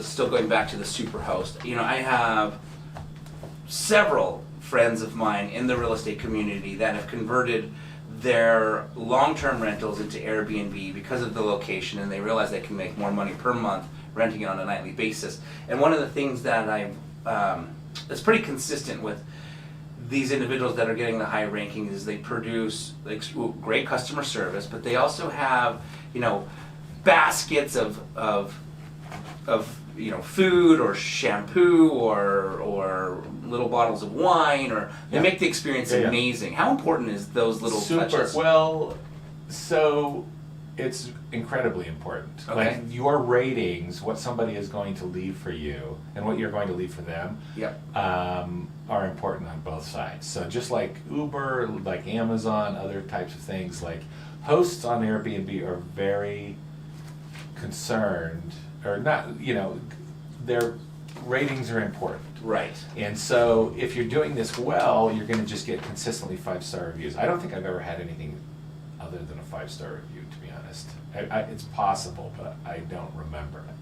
still going back to the superhost. You know, I have several friends of mine in the real estate community that have converted their long-term rentals into Airbnb because of the location, and they realize they can make more money per month renting it on a nightly basis. And one of the things that that's pretty consistent with these individuals that are getting the high rankings is they produce like great customer service, but they also have, you know, baskets of you know, food or shampoo or little bottles of wine, or they make the experience amazing. How important is those little touches? Well, so it's incredibly important. Okay. Like your ratings, what somebody is going to leave for you and what you're going to leave for them, are important on both sides. So just like Uber, like Amazon, other types of things, like hosts on Airbnb are very concerned, or not, you know, their ratings are important. Right. And so if you're doing this well, you're going to just get consistently 5-star reviews. I don't think I've ever had anything other than a 5-star review, to be honest. It's possible, but I don't remember it.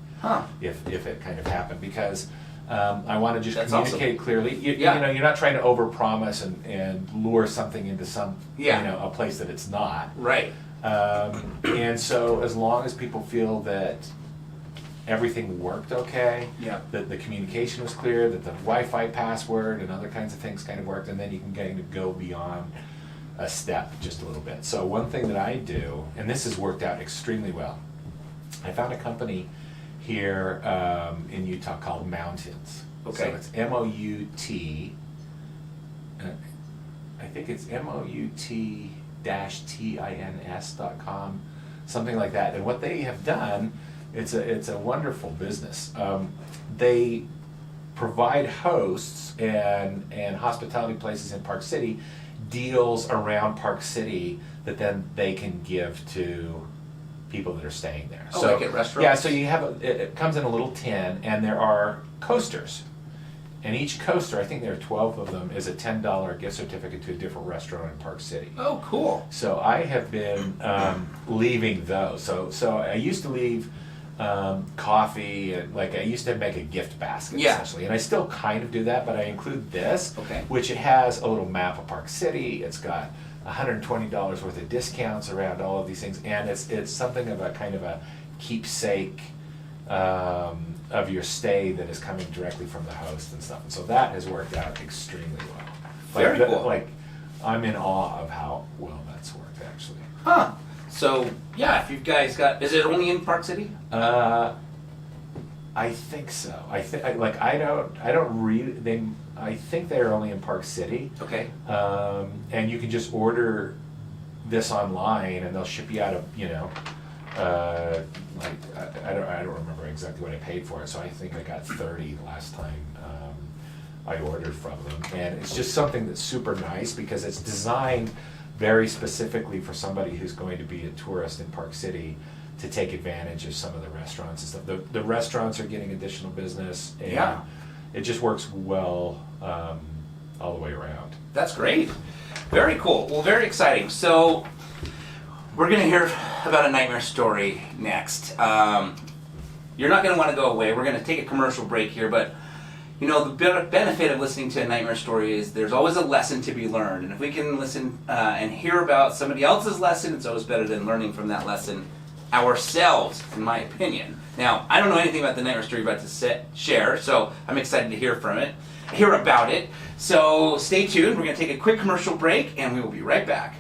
If it kind of happened, because I want to just communicate clearly. You know, you're not trying to overpromise and lure something into some, you know, a place that it's not. Right. And so as long as people feel that everything worked okay, that the communication was clear, that the Wi-Fi password and other kinds of things kind of worked, and then you can kind of go beyond a step just a little bit. So one thing that I do, and this has worked out extremely well, I found a company here in Utah called Mountains. Okay. So it's M-O-U-T, I think it's MOUT-TINS.com, something like that. And what they have done, it's a wonderful business. They provide hosts and hospitality places in Park City deals around Park City that then they can give to people that are staying there. Oh, so, like at restaurants? Yeah, so you have it comes in a little tin, and there are coasters. And each coaster, I think there are 12 of them, is a $10 gift certificate to a different restaurant in Park City. Oh, cool. So I have been leaving those. So I used to leave coffee, and like I used to make a gift basket essentially, and I still kind of do that, but I include this, which it has a little map of Park City. It's got $120 worth of discounts around all of these things, and it's something of a kind of a keepsake of your stay that is coming directly from the host and stuff. And so that has worked out extremely well. Very cool. Like I'm in awe of how well that's worked actually. Huh. So yeah, if you guys got, is it only in Park City? I think so. I don't read them. I think they're only in Park City. Okay. And you can just order this online, and they'll ship you out like I don't remember exactly what I paid for it. So I think I got 30 last time I ordered from them, and it's just something that's super nice because it's designed very specifically for somebody who's going to be a tourist in Park City to take advantage of some of the restaurants and stuff. The restaurants are getting additional business, and it just works well all the way around. That's great. Very cool. Well, very exciting. So we're going to hear about a nightmare story next. You're not going to want to go away. We're going to take a commercial break here, but you know, the benefit of listening to a nightmare story is there's always a lesson to be learned. And if we can listen and hear about somebody else's lesson, it's always better than learning from that lesson ourselves, in my opinion. Now, I don't know anything about the nightmare story you're about to share, so I'm excited to hear about it. So stay tuned. We're going to take a quick commercial break, and we will be right back.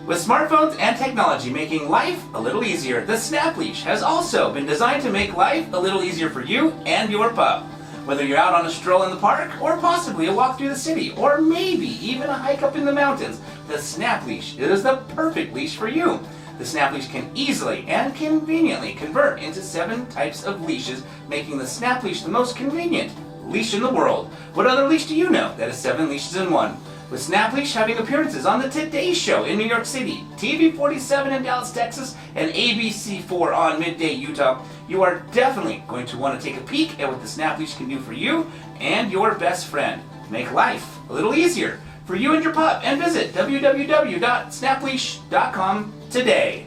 With smartphones and technology making life a little easier, the Snap Leash has also been designed to make life a little easier for you and your pup. Whether you're out on a stroll in the park, or possibly a walk through the city, or maybe even a hike up in the mountains, the Snap Leash is the perfect leash for you. The Snap Leash can easily and conveniently convert into 7 types of leashes, making the Snap Leash the most convenient leash in the world. What other leash do you know that is 7 leashes in one? With Snap Leash having appearances on the Today Show in New York City, TV 47 in Dallas, Texas, and ABC 4 on Midday, Utah, you are definitely going to want to take a peek at what the Snap Leash can do for you and your best friend. Make life a little easier for you and your pup, and visit www.snapleash.com today.